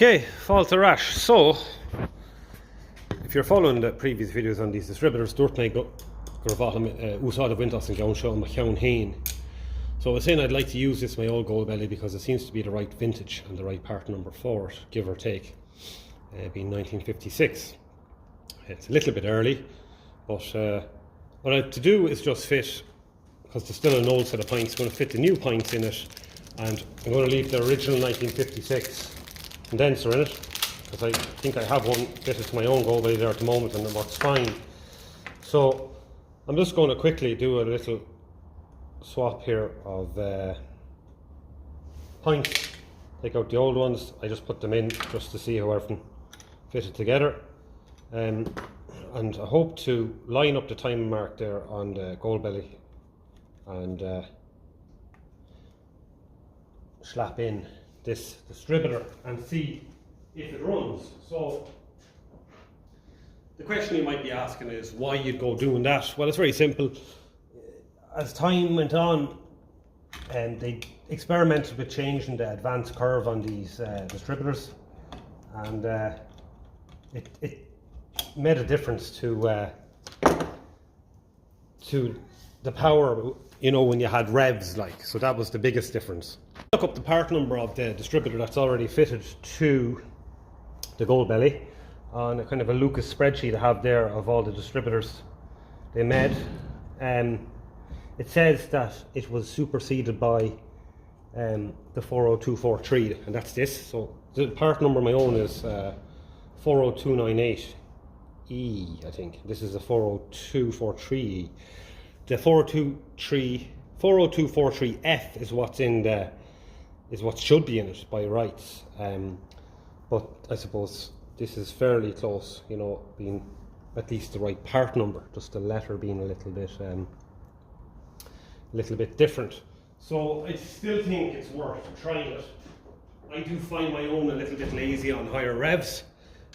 Okay, fault rash. So, if you're following the previous videos on these distributors, dúirt mé gur bhfáil úsáid a bhaint an ceann seo a ceann hain. So I was saying I'd like to use this my old gold belly because it seems to be the right vintage and the right part number for it, give or take, being 1956. It's a little bit early, but what I have to do is just fit, because there's still an old set of pints, I'm going to fit the new pints in it, and I'm going to leave the original 1956 condenser in it, because I think I have one fitted to my own gold belly there at the moment and it works fine. So I'm just going to quickly do a little swap here of pints. Take out the old ones, I just put them in just to see how everything fitted together, and I hope to line up the time mark there on the gold belly and slap in this distributor and see if it runs. So the question you might be asking is why you'd go doing that. Well, it's very simple. As time went on, and they experimented with changing the advance curve on these distributors, and it made a difference to the power, you know, when you had revs, like. So that was the biggest difference. Look up the part number of the distributor that's already fitted to the gold belly on a kind of a Lucas spreadsheet I have there of all the distributors they made. It says that it was superseded by the 40243, and that's this. So the part number of my own is 40298E, I think. This is a 40243E. The 40243F is what's in the what should be in it by rights. But I suppose this is fairly close, you know, being at least the right part number, just the letter being a little bit different. So I still think it's worth trying it. I do find my own a little bit lazy on higher revs.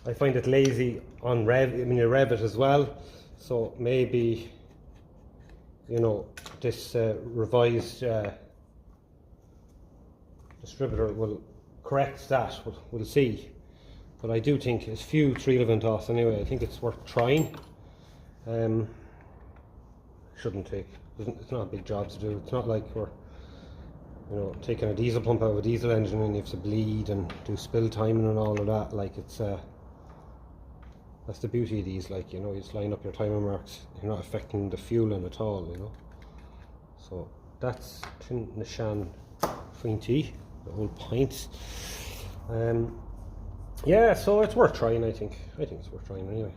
I find it lazy on you rev it as well. So maybe, you know, this revised distributor will correct that. We'll see. But I do think it's few relevant off anyway. I think it's worth trying. Shouldn't take. It's not a big job to do. It's not like we're, you know, taking a diesel pump out of a diesel engine and you have to bleed and do spill timing and all of that. Like, it's that's the beauty of these. Like, you know, you just line up your timer marks. You're not affecting the fueling at all, you know. So that's Tin Nishan Finty, the whole pints. Yeah, so it's worth trying. I think it's worth trying anyway.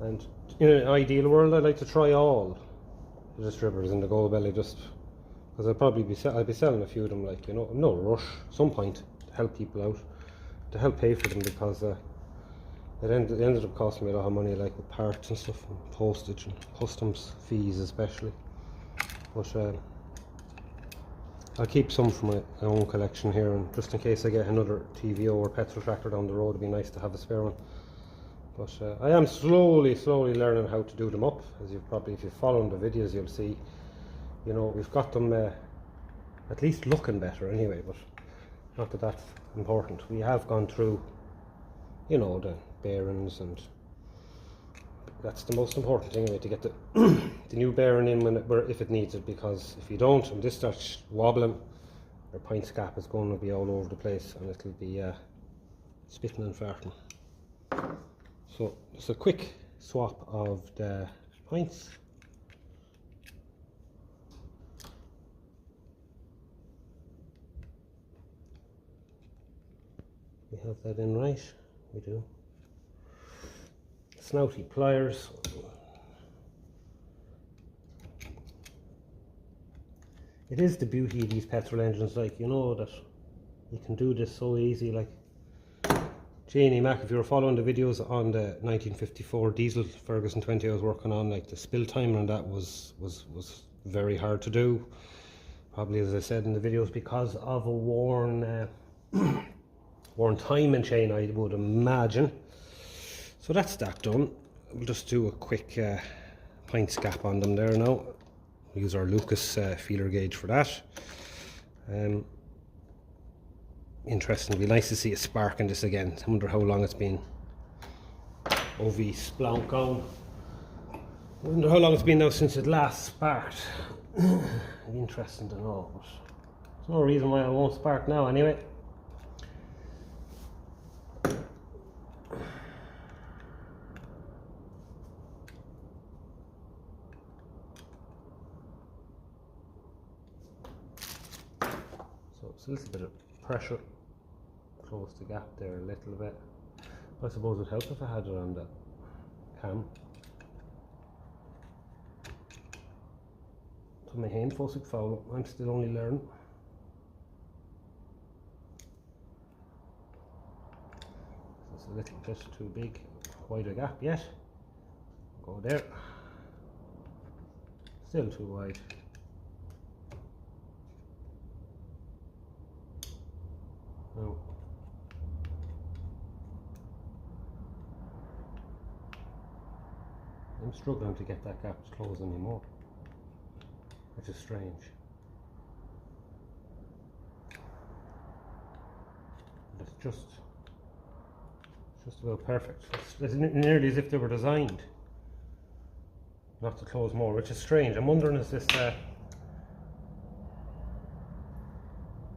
And in an ideal world, I'd like to try all the distributors in the gold belly, just because I'd be selling a few of them, like, you know, no rush, some point to help people out, to help pay for them, because it ended up costing me a lot of money, like with parts and stuff, and postage and customs fees especially. But I'll keep some for my own collection here, and just in case I get another TVO or petrol tractor down the road, it'd be nice to have a spare one. But I am slowly learning how to do them up. As if you're following the videos, you'll see, you know, we've got them at least looking better anyway, but not that that's important. We have gone through, you know, the bearings, and that's the most important thing anyway, to get the the new bearing in if it needs it, because if you don't and this starts wobbling, your pint cap is going to be all over the place and it'll be spitting and farting. So just a quick swap of the pints. We have that in right, we do. Snouty pliers. It is the beauty of these petrol engines, like, you know, that you can do this so easy. Like Janie Mac, if you were following the videos on the 1954 diesel Ferguson 20 I was working on, like the spill timer and that was very hard to do. Probably, as I said in the videos, because of a worn timing chain, I would imagine. So that's that done. We'll just do a quick pint scap on them there now. use our Lucas feeler gauge for that. Interesting, it'd be nice to see a spark in this again. I wonder how long it's been OV splonk on. I wonder how long it's been now since it last sparked. It'd be interesting to know, but there's no reason why it won't spark now anyway. So it's a little bit of pressure, close the gap there a little bit. I suppose it would help if I had it on the cam. So my hand fósig foul, I'm still only learning. It's a little bit too big, wide a gap yet. Go there. Still too wide. No. I'm struggling to get that gap to close anymore, which is strange. But it's just about perfect. It's nearly as if they were designed not to close more, which is strange. I'm wondering, is this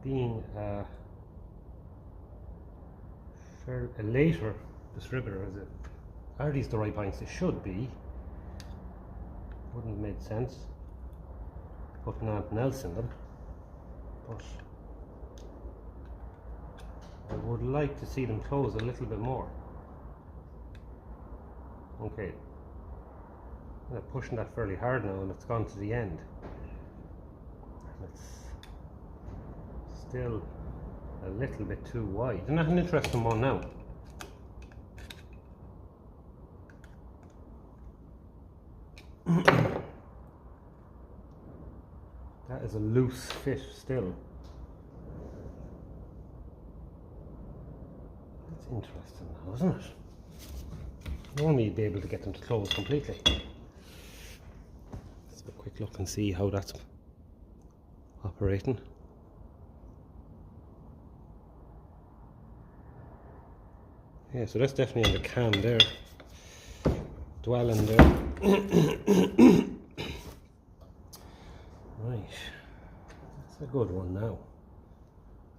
being a later distributor? Is it? Are these the right pints? They should be. Wouldn't have made sense putting anything else in them, but I would like to see them close a little bit more. Okay, I'm pushing that fairly hard now and it's gone to the end. It's still a little bit too wide. Isn't that an interesting one now? That is a loose fit still. That's interesting now, isn't it? Normally you'd be able to get them to close completely. Let's have a quick look and see how that's operating. Yeah, so that's definitely on the cam there. Dwelling there. Right, that's a good one now.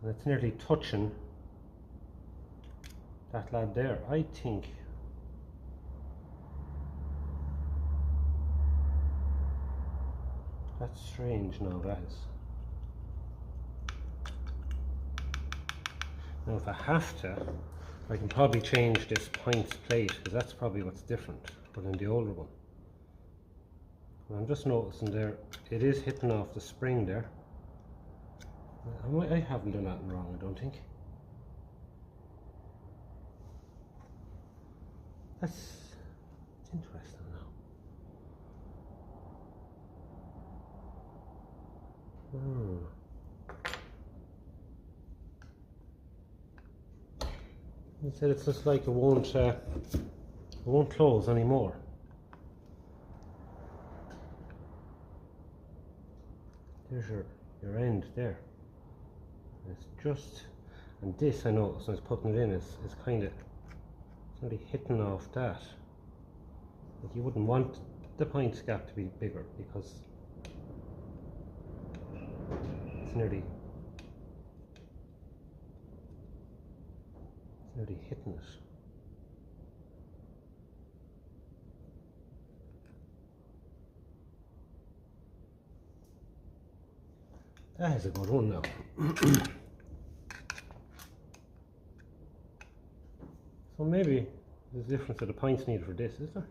And it's nearly touching that lad there. I think that's strange now, that is. Now if I have to, I can probably change this pints plate, because that's probably what's different than the older one. I'm just noticing there, it is hitting off the spring there. I haven't done anything wrong, I don't think. That's interesting now. He said it's just like it won't close anymore. There's your end there. It's just, and this I noticed when I was putting it in is kind of, it's nearly hitting off that. Like you wouldn't want the pints gap to be bigger because it's nearly hitting it. That is a good one now. So maybe there's a difference to the pints needed for this, is there?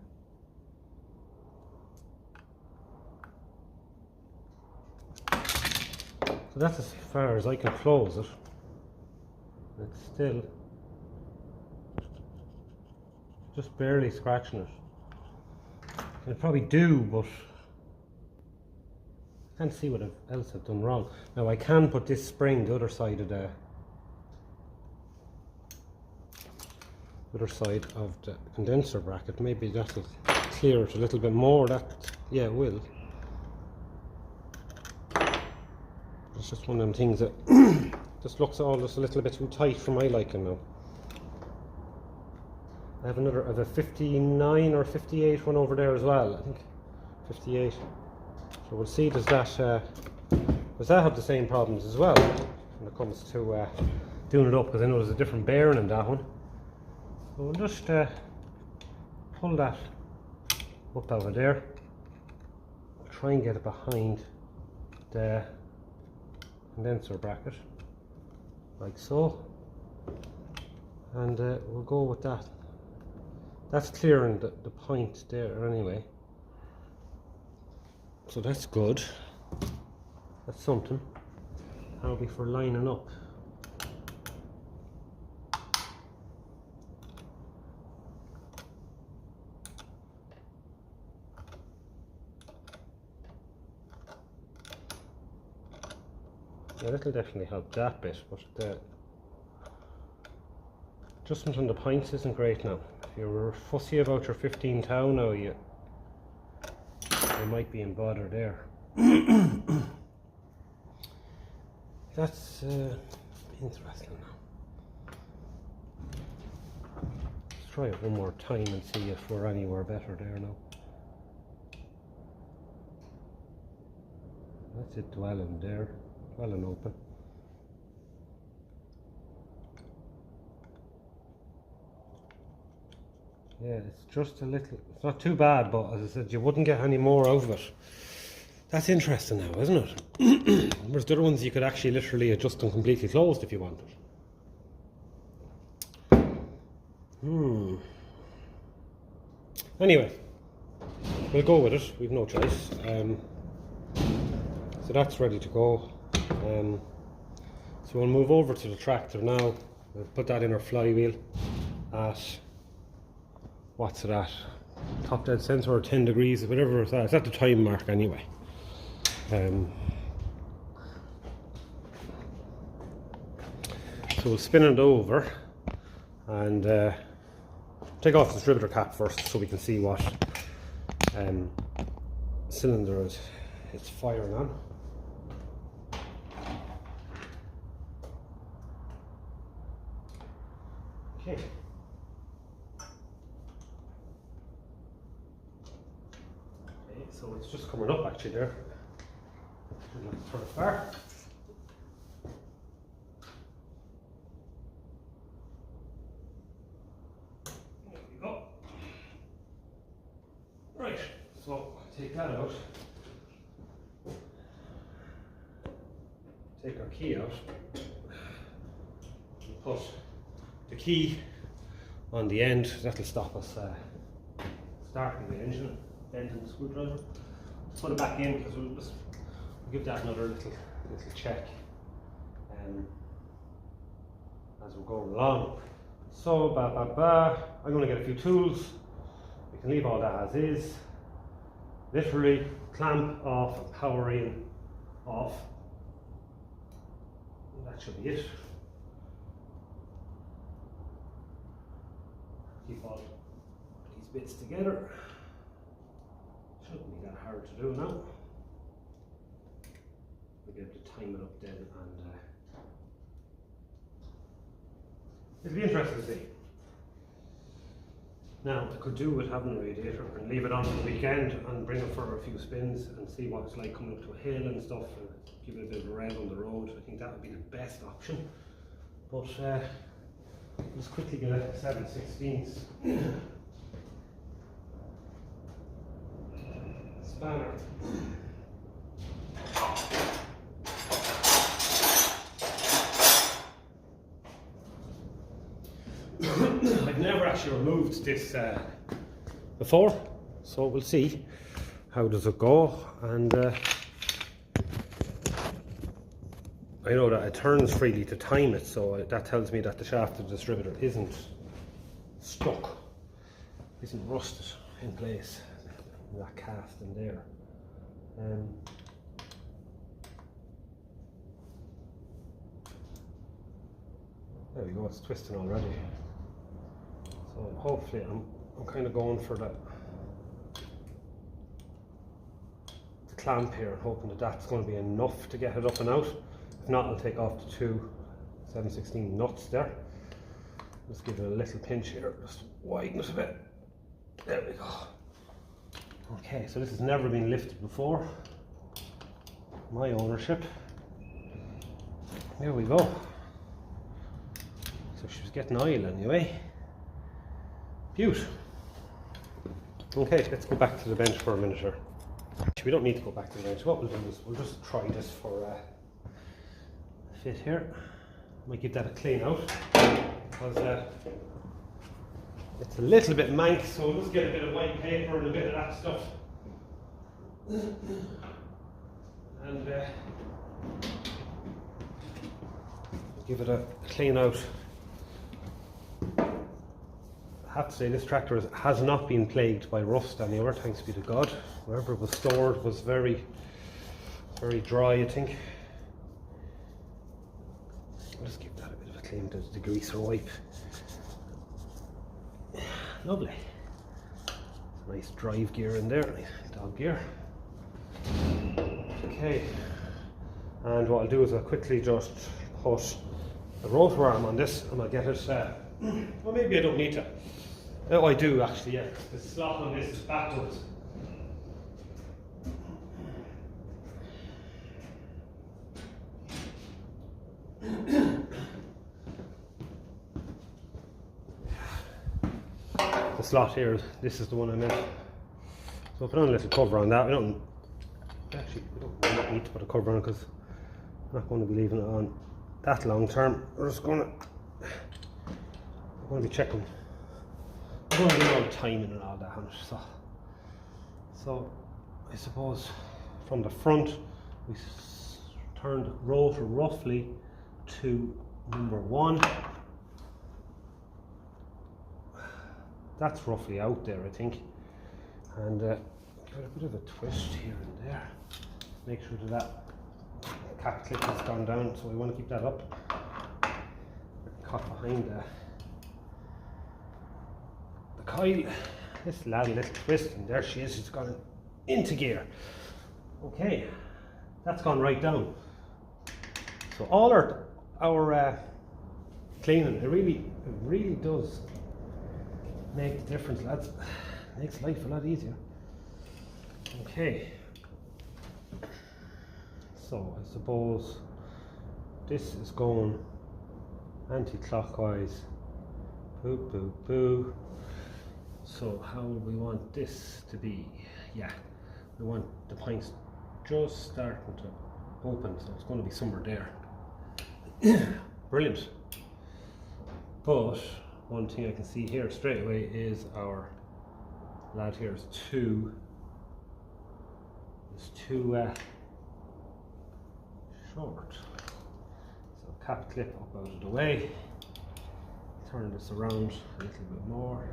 So that's as far as I can close it. It's still just barely scratching it. I'll probably do, but I can't see what else I've done wrong. Now I can put this spring the other side of the condenser bracket. Maybe that'll clear it a little bit more. That, yeah, it will. It's just one of them things that just looks all just a little bit too tight for my liking now. I have a 59 or 58 one over there as well. I think 58. So we'll see, does that have the same problems as well when it comes to doing it up, because I know there's a different bearing in that one. So we'll just pull that up out of there. Try and get it behind the condenser bracket, like so, and we'll go with that. That's clearing the point there anyway, so that's good. That's something. That'll be for lining up. Yeah, that'll definitely help that bit, but the adjustment on the points isn't great now. If you're fussy about your 15 thou now, you might be in bother there. That's interesting now. Let's try it one more time and see if we're anywhere better there now. That's it, dwelling there. Well and open. Yeah, it's just a little, it's not too bad, but as I said, you wouldn't get any more out of it. That's interesting now, isn't it? Whereas the other ones you could actually literally adjust them completely closed if you wanted. Anyway, we'll go with it, we've no choice. So that's ready to go. So we'll move over to the tractor now. We'll put that in our flywheel at, what's it at? Top dead center, or 10 degrees, whatever it's at. It's at the time mark anyway. So we'll spin it over and take off the distributor cap first so we can see what cylinder it's firing on. Okay. So it's just coming up actually there. Turn it back. There we go. Right, so take that out. Take our key out. Put the key on the end. That'll stop us starting the engine. Bending the screwdriver. Let's put it back in because we'll give that another little check as we're going along. So I'm going to get a few tools. We can leave all that as is. Literally clamp off, power in, off. And that should be it. Keep all these bits together. Shouldn't be that hard to do now. We'll be able to time it up then, and it'll be interesting to see. Now, I could do with having a radiator and leave it on for the weekend and bring it for a few spins and see what it's like coming up to a hill and stuff, and give it a bit of a rev on the road. I think that would be the best option. But let's quickly get a 7/16 spanner. I've never actually removed this before, so we'll see how does it go. And I know that it turns freely to time it, so that tells me that the shaft of the distributor isn't stuck, isn't rusted in place. That cast in there. There we go, it's twisting already. So hopefully I'm kind of going for the clamp here and hoping that that's going to be enough to get it up and out. If not, I'll take off the two 7/16 nuts there. Just give it a little pinch here, just widen it a bit. There we go. Okay, so this has never been lifted before. My ownership. There we go. So she was getting oil anyway. Beaut. Okay, let's go back to the bench for a minute here. Actually, we don't need to go back to the bench. What we'll do is we'll just try this for a fit here. Might give that a clean out because it's a little bit mank, so we'll just get a bit of white paper and a bit of that stuff. And give it a clean out. I have to say this tractor has not been plagued by rust anywhere, thanks be to God. Wherever it was stored was very, very dry, I think. I'll just give that a bit of a clean, the greaser wipe. Lovely. Nice drive gear in there, nice dog gear. Okay, and what I'll do is I'll quickly just put a rotor arm on this and I'll get it, well, maybe I don't need to. Oh, I do actually, yeah. The slot on this is backwards. The slot here, this is the one I meant. So I'll put on a little cover on that. We don't need to put a cover on because I'm not going to be leaving it on that long term. We're just going to be checking. I'm going to do all the timing and all that on it. So I suppose from the front we turned the rotor roughly to number 1. That's roughly out there, I think, and got a bit of a twist here and there. Make sure that cap clip has gone down, so we want to keep that up. Caught behind the coil. This little twist, and there she is. She's gone into gear. Okay, that's gone right down. So all our cleaning, it really does make a difference, lads. Makes life a lot easier. Okay, so I suppose this is going anti-clockwise. Boo, boo, boo. So how do we want this to be? Yeah, we want the points just starting to open, so it's going to be somewhere there. Brilliant. But one thing I can see here straight away is our lad here is too short. So cap clip up out of the way. Turn this around a little bit more.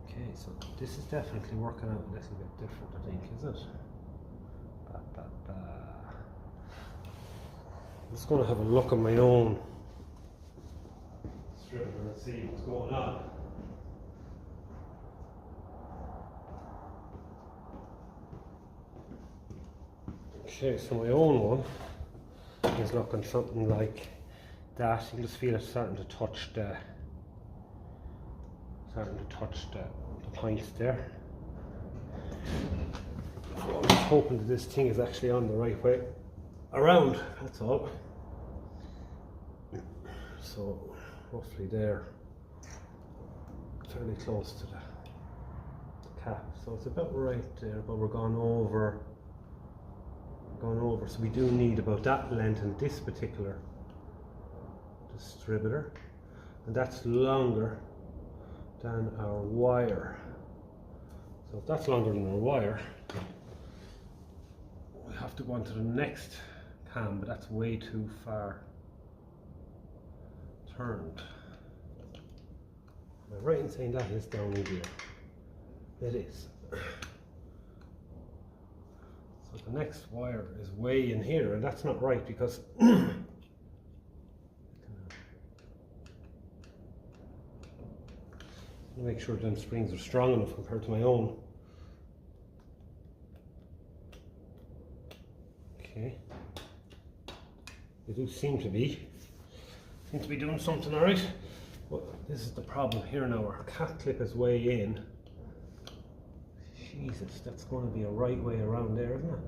Okay, so this is definitely working out a little bit different, I think, is it? I'm just going to have a look at my own stripper and see what's going on. Okay, so my own one is looking something like that. You can just feel it starting to touch the points there. So I'm just hoping that this thing is actually on the right way around, that's all. So roughly there, fairly close to the cap. So it's about right there, but we're gone over. So we do need about that length in this particular distributor, and that's longer than our wire. So if that's longer than our wire, we have to go on to the next cam, but that's way too far turned. Am I right in saying that is down in here? It is. So the next wire is way in here, and that's not right because make sure them springs are strong enough compared to my own. Okay. They do seem to be doing something alright. But this is the problem here now. Our cat clip is way in. Jesus, that's going to be a right way around there, isn't it?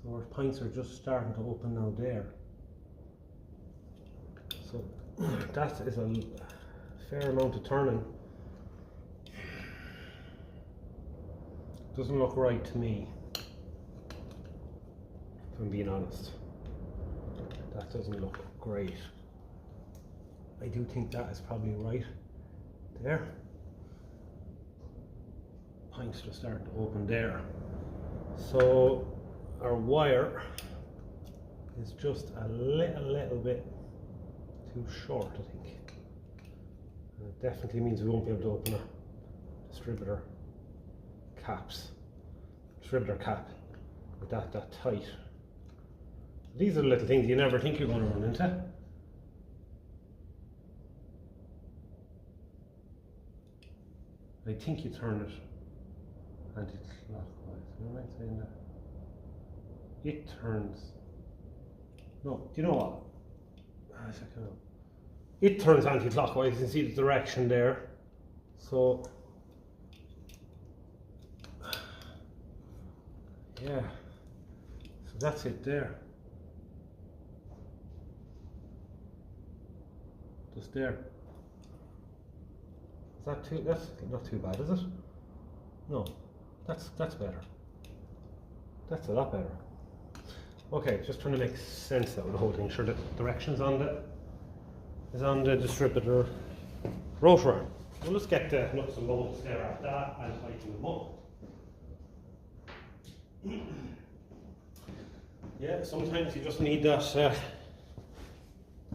So our pints are just starting to open now there. So that is a fair amount of turning. Doesn't look right to me, if I'm being honest. That doesn't look great. I do think that is probably right there. Pints just starting to open there. So our wire is just a little bit too short, I think. And it definitely means we won't be able to open a distributor cap with that tight. These are the little things you never think you're going to run into. I think you turn it anti-clockwise. Am I saying that? It turns. No, do you know what? It turns anti-clockwise. You can see the direction there. So yeah, so that's it there. Just there. Is that too? That's not too bad, is it? No, that's better. That's a lot better. Okay, just trying to make sense out of the whole thing. Sure, the directions on the distributor rotor arm. Well, let's get the nuts and bolts there at that and tighten them up. Yeah, sometimes you just need that. You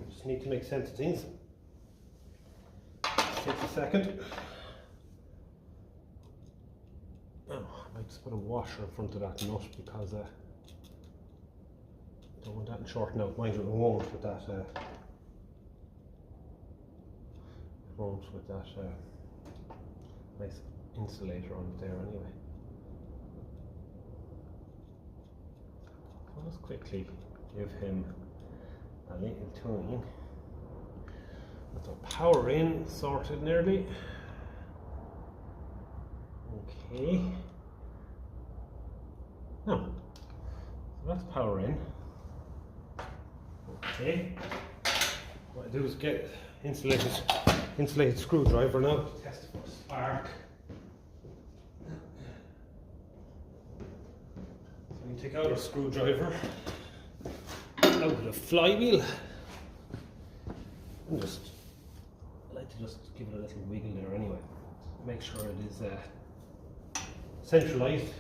just need to make sense of things. Takes a second. Oh, I might just put a washer in front of that nut because I don't want that to shorten out. Mind you, it won't with that. Nice insulator on it there anyway. I'll just quickly give him a little tuning. That's our power in sorted nearly. Okay. No. So that's power in. Okay. What I do is get insulated screwdriver now to test it for spark. So you take out a screwdriver out of the flywheel and just give it a little wiggle there anyway. Make sure it is centralized.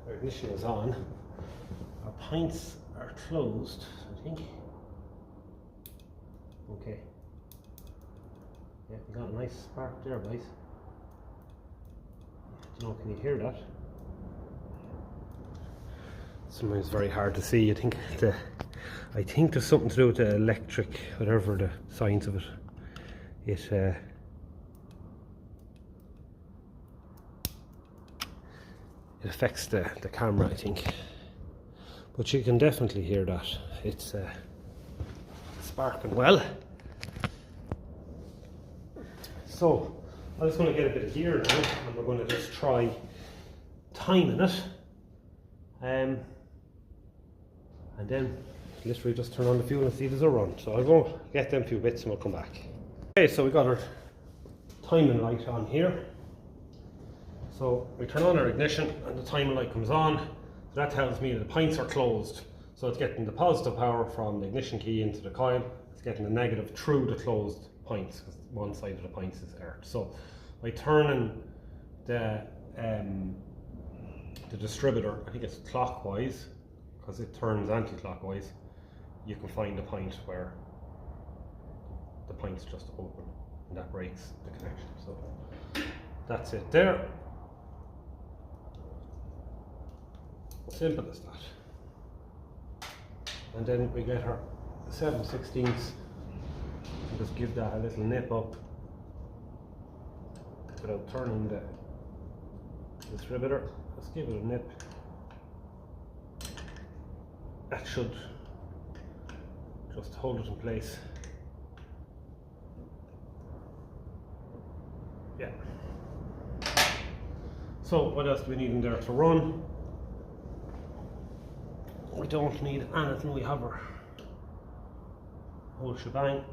Our ignition is on. Our pints are closed, I think. Okay. Yeah, we got a nice spark there, guys. I don't know, can you hear that? Sometimes it's very hard to see. I think there's something to do with the electric, whatever the science of it. It affects the camera, I think. But you can definitely hear that. It's sparking well. So I'm just going to get a bit of gear now, and we're going to just try timing it. And then literally just turn on the fuel and see there's a run. So I'll go get them few bits and we'll come back. Okay, so we got our timing light on here. So we turn on our ignition and the timing light comes on. So that tells me that the pints are closed. So it's getting the positive power from the ignition key into the coil. It's getting the negative through the closed pints because one side of the pints is earthed. So by turning the distributor, I think it's clockwise because it turns anti-clockwise, you can find a point where the pints just open and that breaks the connection. So that's it there. Simple as that. And then we get our 7/16, just give that a little nip up without turning the distributor. Let's give it a nip. That should just hold it in place. Yeah. So what else do we need in there to run? We don't need anything. We have our whole shebang.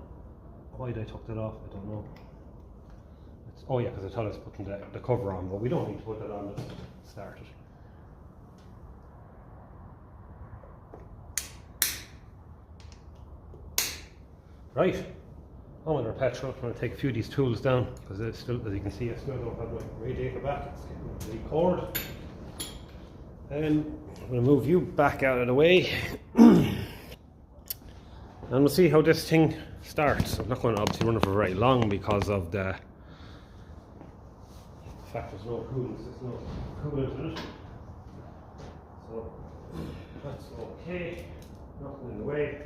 Why did I took that off? I don't know. Oh yeah, because I thought I was putting the cover on, but we don't need to put that on to start it. Right, on with our petrol. I'm going to take a few of these tools down because it's still, as you can see, I still don't have my radiator back. It's getting really cord. And I'm going to move you back out of the way. And we'll see how this thing starts. I'm not going to obviously run it for very long because of the fact there's no coolant. There's no coolant in it. So that's okay. Nothing in the way.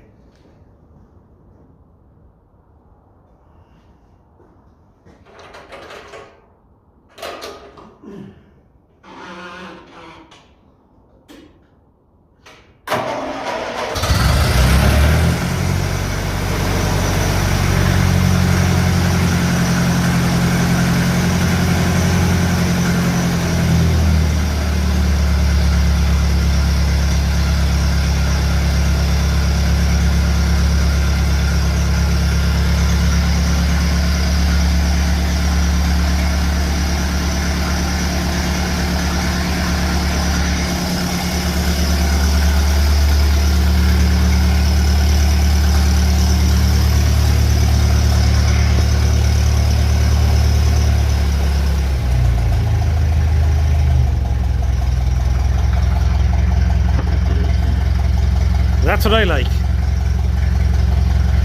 That's what I like.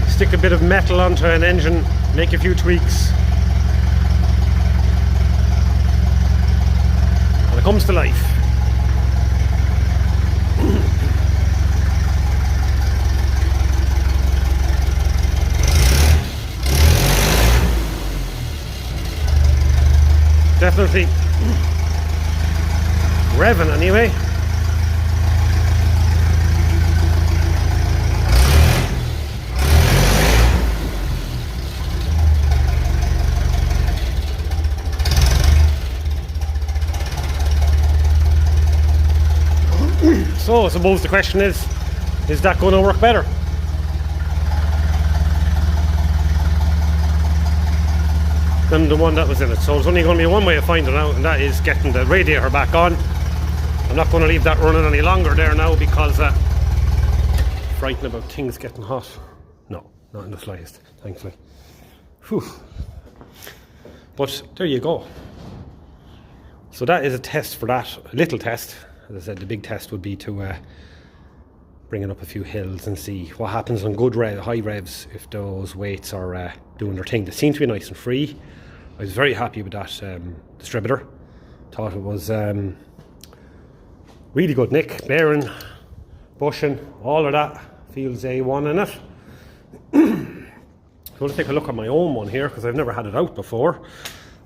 Stick a bit of metal onto an engine, make a few tweaks, and it comes to life. Definitely revving anyway. So I suppose the question is that going to work better? Than the one that was in it. So there's only going to be one way of finding out, and that is getting the radiator back on. I'm not going to leave that running any longer there now because frightened about things getting hot. No, not in the slightest, thankfully. Whew. But there you go. So that is a test for that, a little test. As I said, the big test would be to bring it up a few hills and see what happens on good high revs if those weights are doing their thing. They seem to be nice and free. I was very happy with that distributor. Thought it was really good nick, bearing, bushing, all of that feels A1 in it. So let's take a look at my own one here because I've never had it out before.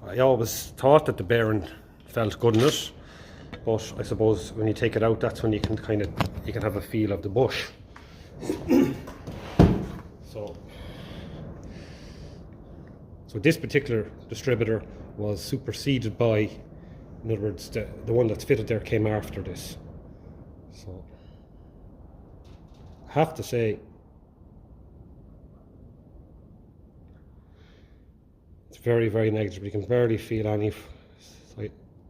I always thought that the bearing felt good in it. But I suppose when you take it out, that's when you can have a feel of the bush. So this particular distributor was superseded by, in other words, the one that's fitted there came after this. So I have to say it's very, very negligible. You can barely feel any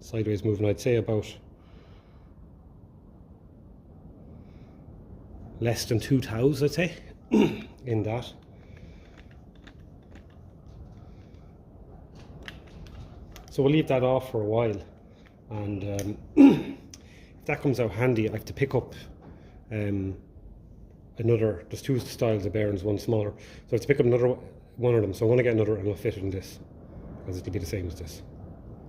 sideways movement. I'd say about less than 2 thous, I'd say, in that. So we'll leave that off for a while, and if that comes out handy, I have to pick up another. There's 2 styles of bearings, one smaller, so I have to pick up another one of them. So I want to get another, and I'll fit it in this because it'll be the same as this.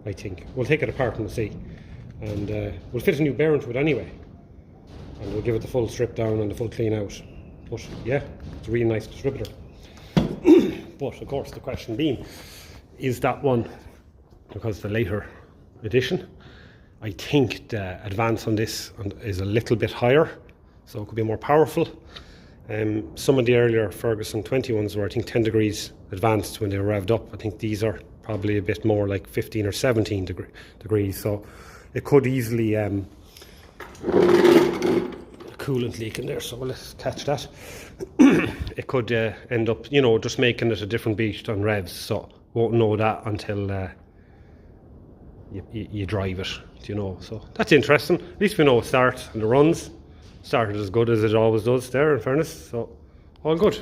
I think we'll take it apart and see, and we'll fit a new bearing to it anyway, and we'll give it the full strip down and the full clean out. But yeah, it's a really nice distributor. But of course the question being, is that one because the later edition. I think the advance on this is a little bit higher, so it could be more powerful. Some of the earlier Ferguson 21s were, I think, 10 degrees advanced when they were revved up. I think these are probably a bit more like 15 or 17 degrees, so it could easily coolant leaking there, so let's catch that. It could end up, you know, just making it a different beat on revs, so won't know that until you drive it, you know. So that's interesting. At least we know it starts, and the runs started as good as it always does there, in fairness, so all good.